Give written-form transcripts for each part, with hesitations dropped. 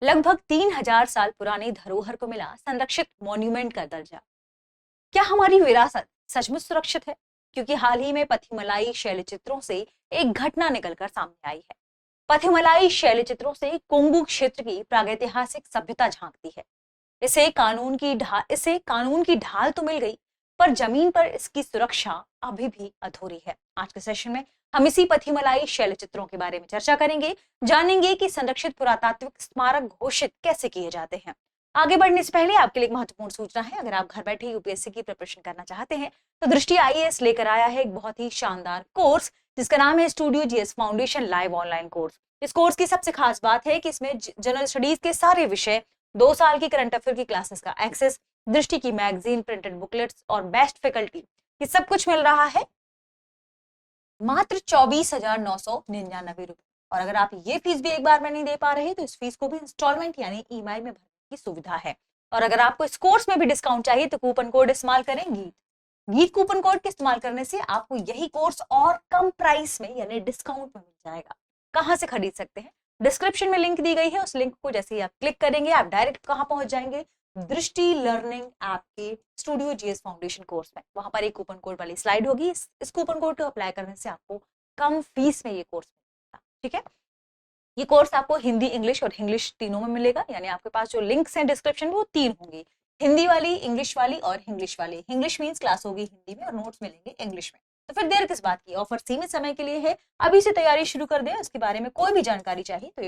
लगभग 3000 साल पुरानी धरोहर को मिला संरक्षित मॉन्यूमेंट का दर्जा। क्या हमारी विरासत सचमुच सुरक्षित है? क्योंकि हाल ही में पथिमलाई शैलचित्रों से एक घटना निकलकर सामने आई है। पथिमलाई शैलचित्रों से कोंगू क्षेत्र की प्रागैतिहासिक सभ्यता झांकती है। इसे कानून की ढाल तो मिल गई, पर जमीन पर इसकी सुरक्षा अभी भी अधूरी है। आज के सेशन में हम इसी पथिमलाई शैलचित्रों के बारे में चर्चा करेंगे, जानेंगे कि संरक्षित पुरातात्विक स्मारक घोषित कैसे किए जाते हैं। आगे बढ़ने से पहले आपके लिए एक महत्वपूर्ण सूचना है। अगर आप घर बैठे यूपीएससी की प्रिपरेशन करना चाहते हैं तो दृष्टि आईएएस लेकर आया है एक बहुत ही शानदार कोर्स, जिसका नाम है studio GS foundation live online course. इस कोर्स की सबसे खास बात है कि इसमें जनरल स्टडीज के सारे विषय, 2 साल की करंट अफेयर की क्लासेस का एक्सेस, दृष्टि की मैगजीन, प्रिंटेड बुकलेट्स और बेस्ट फैकल्टी, ये सब कुछ मिल रहा है मात्र 24,999 रुपए। और अगर आप ये फीस भी एक बार में नहीं दे पा रहे तो इस फीस को भी इंस्टॉलमेंट यानी ईएमआई में भरने की सुविधा है। और अगर आपको इस कोर्स में भी डिस्काउंट चाहिए तो कूपन कोड इस्तेमाल करें गीत कूपन कोड के इस्तेमाल करने से आपको यही कोर्स और कम प्राइस में यानी डिस्काउंट में मिल जाएगा। कहां से खरीद सकते हैं? डिस्क्रिप्शन में लिंक दी गई है। उस लिंक को जैसे ही आप क्लिक करेंगे आप डायरेक्ट कहां पहुंच जाएंगे? दृष्टि लर्निंग ऐप के स्टूडियो जीएस फाउंडेशन कोर्स में। वहां पर एक कूपन कोड वाली स्लाइड होगी। इस कूपन कोड को अप्लाई करने से आपको कम फीस में ये कोर्स मिलेगा। ठीक है, ये कोर्स आपको हिंदी, इंग्लिश और इंग्लिश तीनों में मिलेगा। यानी आपके पास जो लिंक्स हैं डिस्क्रिप्शन में वो 3 होंगी, हिंदी वाली, इंग्लिश वाली और इंग्लिश वाली। इंग्लिश मींस क्लास होगी हिंदी में और नोट्स मिलेंगे इंग्लिश में। तो फिर देर किस बात की? ऑफर सीमित समय के लिए है, अभी से तैयारी शुरू कर दें। इसके बारे में कोई भी जानकारी चाहिए तो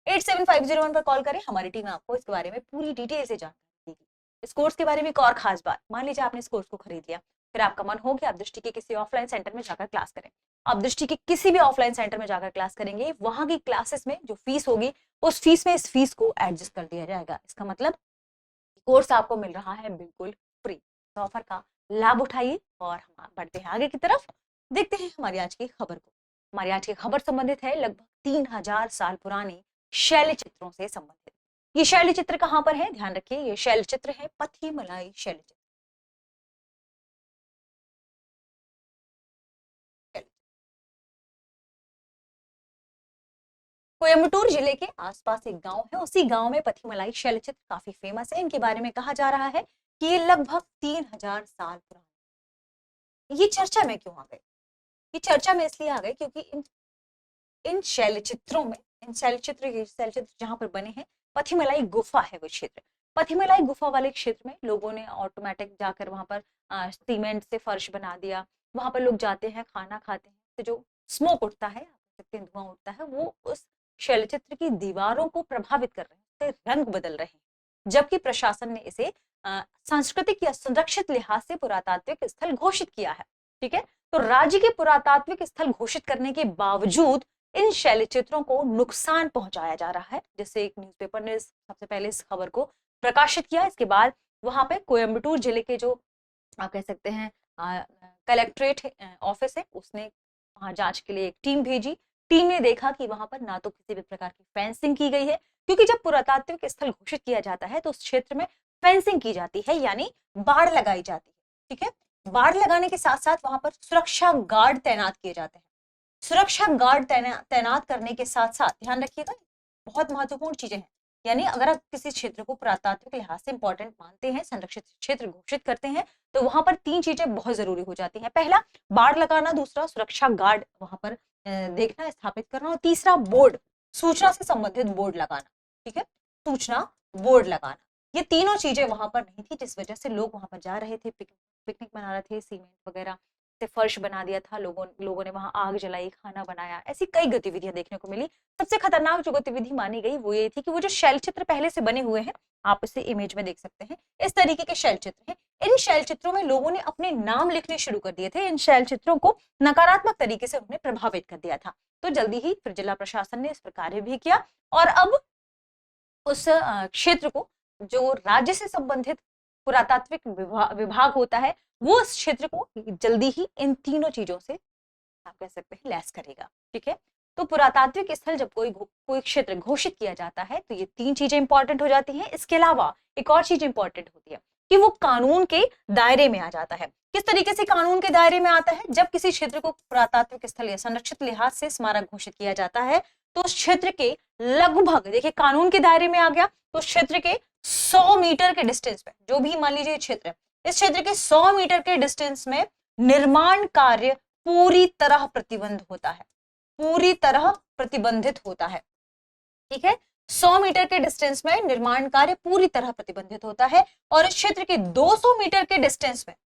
8750 पर कॉल करें। हमारी टीम आपको इसके बारे में पूरी डिटेल से जानकारी देगी। इस कोर्स के बारे में एक और खास बात, मान लीजिए आपने इस कोर्स को खरीद लिया, फिर आपका मन हो कि आप दृष्टि के किसी ऑफलाइन सेंटर में जाकर क्लास करें। आप दृष्टि के किसी भी ऑफलाइन सेंटर में जाकर क्लास करेंगे, वहां की क्लासेस में जो फीस होगी उस फीस में इस फीस को एडजस्ट कर दिया जाएगा। इसका मतलब कोर्स आपको मिल रहा है बिल्कुल फ्री। तो ऑफर का लाभ उठाइए और हम बढ़ते हैं आगे की तरफ। देखते हैं हमारी आज की खबर को। हमारी आज की खबर संबंधित है लगभग 3000 साल पुरानी शैल चित्रों से संबंधित। ये शैल चित्र कहां पर है? ध्यान रखिए, ये शैल चित्र है पथिमलाई शैल चित्र। कोयम्बटूर जिले के आसपास एक गांव है, उसी गांव में पथिमलाई शैलचित्र काफी फेमस है। इनके बारे में कहा जा रहा है कि ये लगभग 3000 साल पुराने। ये चर्चा में क्यों आ गए? ये चर्चा में इसलिए आ गए क्योंकि इन शैलचित्रों में, शैलचित्र जहां पर बने हैं, पथिमलाई गुफा है वो क्षेत्र। पथिमलाई गुफा वाले क्षेत्र में लोगों ने ऑटोमेटिक जाकर वहां पर सीमेंट से फर्श बना दिया। वहां पर लोग जाते हैं, खाना खाते हैं, तो जो स्मोक उठता है, धुआं उठता है, वो उस शैलचित्र की दीवारों को प्रभावित कर रहे हैं, रंग बदल रहे हैं। जबकि प्रशासन ने इसे सांस्कृतिक या संरक्षित लिहाज से पुरातात्विक स्थल घोषित किया है। ठीक है, तो राज्य के पुरातात्विक स्थल घोषित करने के बावजूद इन शैलचित्रों को नुकसान पहुंचाया जा रहा है। जैसे एक न्यूज़पेपर ने सबसे पहले इस खबर को प्रकाशित किया, इसके बाद वहां पे कोयम्बटूर जिले के जो आप कह सकते हैं कलेक्ट्रेट ऑफिस है, उसने वहां जांच के लिए एक टीम भेजी। टीम ने देखा कि वहां पर ना तो किसी भी प्रकार की फेंसिंग की गई है, क्योंकि जब पुरातात्विक स्थल घोषित किया जाता है तो उस क्षेत्र में फेंसिंग की जाती है, यानी बाड़ लगाई जाती है। ठीक है, बाड़ लगाने के साथ साथ वहां पर सुरक्षा गार्ड तैनात किए जाते हैं। सुरक्षा गार्ड तैनात करने के साथ साथ ध्यान रखिएगा, बहुत महत्वपूर्ण चीजें हैं। यानी अगर आप किसी क्षेत्र को पुरातात्विक लिहाज से इंपॉर्टेंट मानते हैं, संरक्षित क्षेत्र घोषित करते हैं, तो वहां पर 3 चीजें बहुत जरूरी हो जाती हैं। पहला, बाड़ लगाना, दूसरा सुरक्षा गार्ड वहां पर देखना, स्थापित करना, और तीसरा बोर्ड, सूचना से संबंधित बोर्ड लगाना। ठीक है, सूचना बोर्ड लगाना। ये तीनों चीजें वहां पर नहीं थी, जिस वजह से लोग वहां पर जा रहे थे, पिकनिक मना रहे थे, सीमेंट वगैरह से फर्श बना दिया था, लोगों ने वहां आग जलाई, खाना बनाया, ऐसी कई गतिविधियां देखने को मिली। सबसे खतरनाक जो गतिविधि मानी गई वो ये थी कि वो जो शैलचित्र पहले से बने हुए हैं, आप इसे इमेज में देख सकते हैं, इस तरीके के शैलचित्र हैं। इन शैलचित्रों में लोगों ने अपने नाम लिखने शुरू कर दिए थे। इन शैलचित्रों को नकारात्मक तरीके से उन्होंने प्रभावित कर दिया था। तो जल्दी ही फिर जिला प्रशासन ने इस पर कार्य भी किया और अब उस क्षेत्र को, जो राज्य से संबंधित पुरातात्विक विभाग होता है, वो इस क्षेत्र को जल्दी ही इन तीनों चीजों से आप कह सकते हैं लैस करेगा। ठीक है, तो पुरातात्विक स्थल जब कोई क्षेत्र घोषित किया जाता है तो ये 3 चीजें इंपॉर्टेंट हो जाती हैं। इसके अलावा एक और चीज इंपॉर्टेंट होती है कि वो कानून के दायरे में आ जाता है। किस तरीके से कानून के दायरे में आता है? जब किसी क्षेत्र को पुरातात्विक स्थल या संरक्षित लिहाज से स्मारक घोषित किया जाता है तो उस क्षेत्र के लगभग, देखिए कानून के दायरे में आ गया, तो उस क्षेत्र के 100 मीटर के डिस्टेंस में, जो भी मान लीजिए क्षेत्र है, इस क्षेत्र के 100 मीटर के डिस्टेंस में निर्माण कार्य पूरी तरह प्रतिबंध होता है, पूरी तरह प्रतिबंधित होता है। ठीक है, 100 मीटर के डिस्टेंस में निर्माण कार्य पूरी तरह प्रतिबंधित होता है। और इस क्षेत्र के 200 मीटर के डिस्टेंस में,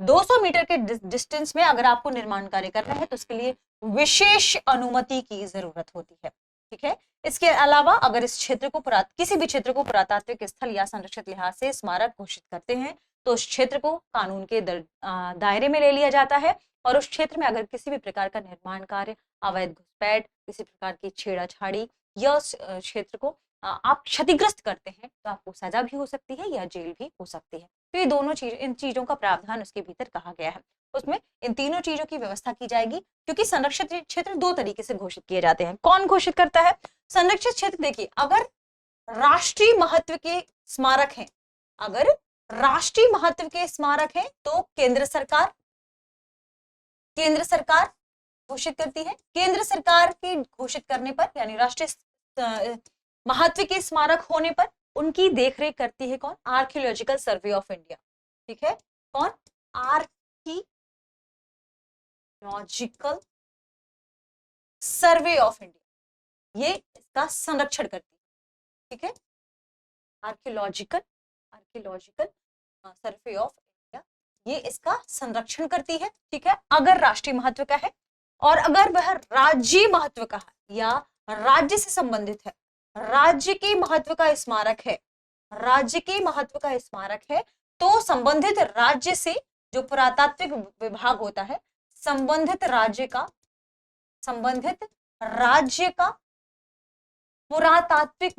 200 मीटर के डिस्टेंस में अगर आपको निर्माण कार्य करना है तो उसके लिए विशेष अनुमति की जरूरत होती है। ठीक है, इसके अलावा अगर इस क्षेत्र को किसी भी क्षेत्र को पुरातात्विक स्थल या संरक्षित लिहाज से स्मारक घोषित करते हैं तो उस क्षेत्र को कानून के दायरे में ले लिया जाता है। और उस क्षेत्र में अगर किसी भी प्रकार का निर्माण कार्य, अवैध घुसपैठ, किसी प्रकार की छेड़ाछाड़ी या उस क्षेत्र को आप क्षतिग्रस्त करते हैं तो आपको सजा भी हो सकती है या जेल भी हो सकती है। तो ये दोनों चीज, इन चीजों का प्रावधान उसके भीतर कहा गया है। उसमें इन तीनों चीजों की व्यवस्था की जाएगी, क्योंकि संरक्षित क्षेत्र दो तरीके से घोषित किए जाते हैं। कौन घोषित करता है संरक्षित क्षेत्र? देखिए, अगर राष्ट्रीय महत्व के स्मारक हैं, अगर राष्ट्रीय महत्व के स्मारक हैं तो केंद्र सरकार घोषित करती है। केंद्र सरकार के घोषित करने पर, यानी राष्ट्रीय महत्व के स्मारक होने पर उनकी देखरेख करती है कौन? Archaeological survey of India. ठीक है, कौन? आर्कियोलॉजिकल सर्वे ऑफ इंडिया, ये इसका संरक्षण करती है। ठीक है, आर्कियोलॉजिकल सर्वे ऑफ इंडिया ये इसका संरक्षण करती है। ठीक है, अगर राष्ट्रीय महत्व का है और अगर वह राज्य महत्व का है या राज्य से संबंधित है, राज्य के महत्व का स्मारक है, राज्य के महत्व का स्मारक है, तो संबंधित राज्य से जो पुरातात्विक विभाग होता है, संबंधित राज्य का पुरातात्विक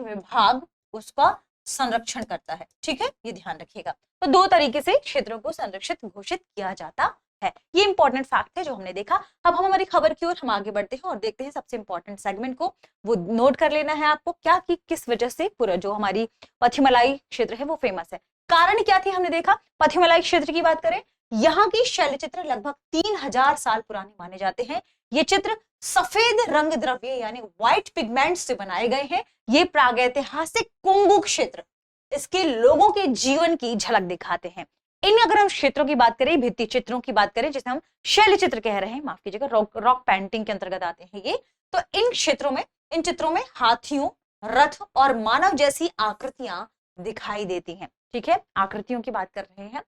विभाग उसका संरक्षण करता है। ठीक है, ये ध्यान रखिएगा। तो दो तरीके से क्षेत्रों को संरक्षित घोषित किया जाता है। ये इंपॉर्टेंट फैक्ट है जो हमने देखा। अब हम हमारी खबर की ओर हम आगे बढ़ते हैं और देखते हैं सबसे इंपॉर्टेंट सेगमेंट को। वो नोट कर लेना है आपको, क्या कि किस वजह से पूरा जो हमारी पथिमलाई क्षेत्र है वो फेमस है। कारण क्या थी? हमने देखा पथिमलाई क्षेत्र की बात करें, यहाँ की शैल चित्र लगभग 3000 साल पुराने माने जाते हैं। ये चित्र सफेद रंग द्रव्य यानी व्हाइट पिगमेंट से बनाए गए हैं। ये प्रागैतिहासिक कुंगु क्षेत्र इसके लोगों के जीवन की झलक दिखाते हैं। इन अगर हम क्षेत्रों की बात करें, भित्ति चित्रों की बात करें, जिसे हम शैल चित्र कह रहे हैं, माफ कीजिएगा, रॉक पेंटिंग के अंतर्गत आते हैं ये। तो इन चित्रों में हाथियों, रथ और मानव जैसी आकृतियां दिखाई देती हैं। ठीक है, आकृतियों की बात कर रहे हैं।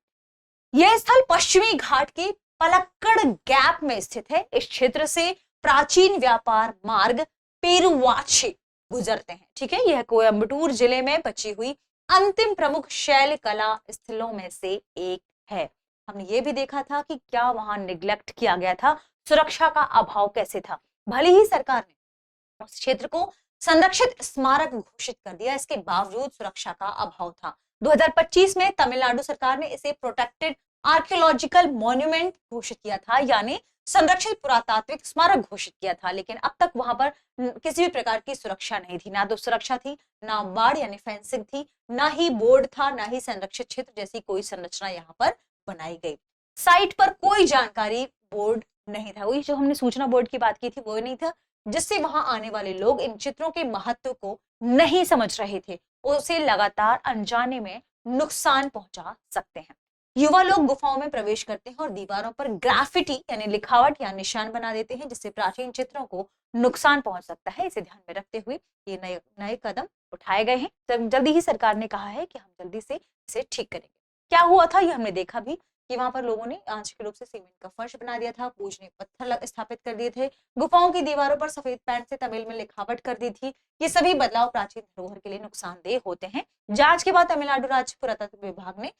यह स्थल पश्चिमी घाट के पलक्कड़ गैप में स्थित है। इस क्षेत्र से प्राचीन व्यापार मार्ग पेरुवाची गुजरते हैं। ठीक है, यह कोयंबटूर जिले में बची हुई अंतिम प्रमुख शैल कला स्थलों में से एक है। हमने ये भी देखा था कि क्या वहां निग्लेक्ट किया गया था, सुरक्षा का अभाव कैसे था। भले ही सरकार ने उस क्षेत्र को संरक्षित स्मारक घोषित कर दिया, इसके बावजूद सुरक्षा का अभाव था। 2025 में तमिलनाडु सरकार ने इसे प्रोटेक्टेड आर्कियोलॉजिकल मॉन्यूमेंट घोषित किया था, यानी संरक्षित पुरातात्विक स्मारक घोषित किया था। लेकिन अब तक वहां पर किसी भी प्रकार की सुरक्षा नहीं थी, ना तो सुरक्षा थी, ना बाड़ यानी फेंसिंग थी, ना ही बोर्ड था, ना ही संरक्षित क्षेत्र जैसी कोई संरचना यहाँ पर बनाई गई। साइट पर कोई जानकारी बोर्ड नहीं था, वही जो हमने सूचना बोर्ड की बात की थी वो नहीं था, जिससे वहां आने वाले लोग इन चित्रों के महत्व को नहीं समझ रहे थे, उसे लगातार अनजाने में नुकसान पहुंचा सकते हैं। युवा लोग गुफाओं में प्रवेश करते हैं और दीवारों पर ग्राफिटी यानी लिखावट या निशान बना देते हैं, जिससे प्राचीन चित्रों को नुकसान पहुंच सकता है। इसे ध्यान में रखते हुए ये नए कदम उठाए गए हैं। जल्दी ही सरकार ने कहा है कि हम जल्दी से इसे ठीक करेंगे। क्या हुआ था ये हमने देखा भी कि वहां पर लोगों ने आंशिक रूप से सीमेंट का फर्श बना दिया था, पूजने पत्थर स्थापित कर दिए थे, गुफाओं की दीवारों पर सफेद पेंट से तमिल में लिखावट कर दी थी। ये सभी बदलाव प्राचीन धरोहर के लिए नुकसानदेह होते हैं। जांच के बाद तमिलनाडु राज्य पुरातत्व विभाग ने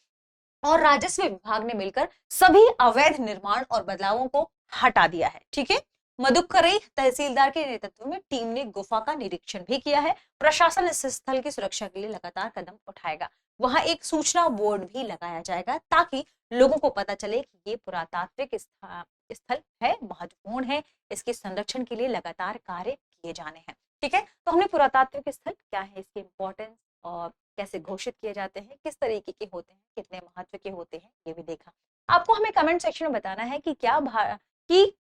और राजस्व विभाग ने मिलकर सभी अवैध निर्माण और बदलावों को हटा दिया है। ठीक है, मदुकरई तहसीलदार के नेतृत्व में टीम ने गुफा का निरीक्षण भी किया है। प्रशासन इस स्थल की सुरक्षा के लिए लगातार कदम उठाएगा। वहां एक सूचना बोर्ड भी लगाया जाएगा ताकि लोगों को पता चले कि ये पुरातात्विक स्थल है, महत्वपूर्ण है, इसके संरक्षण के लिए लगातार कार्य किए जाने हैं। ठीक है, तो हमने पुरातात्विक स्थल क्या है, इसकी इंपॉर्टेंस और कैसे घोषित किए जाते हैं, किस तरीके के होते हैं, कितने महत्व के होते हैं, ये भी देखा। आपको हमें कमेंट सेक्शन में बताना है कि क्या कि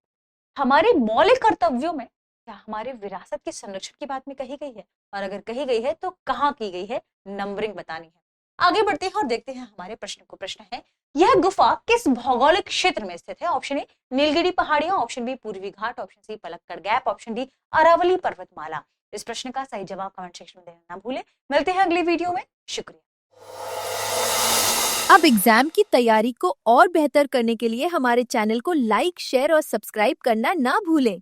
हमारे मौलिक कर्तव्यों में क्या हमारे विरासत के संरक्षण की बात में कही गई है, और अगर कही गई है तो कहाँ की गई है, नंबरिंग बतानी है। आगे बढ़ते हैं और देखते हैं हमारे प्रश्न को। प्रश्न है, यह गुफा किस भौगोलिक क्षेत्र में स्थित है? ऑप्शन ए नीलगिरी पहाड़ियां, ऑप्शन बी पूर्वी घाट, option C Palakkad gap, option D Aravalli पर्वतमाला। इस प्रश्न का सही जवाब कमेंट सेक्शन में देना ना भूलें। मिलते हैं अगली वीडियो में, शुक्रिया। अब एग्जाम की तैयारी को और बेहतर करने के लिए हमारे चैनल को लाइक, शेयर और सब्सक्राइब करना ना भूलें।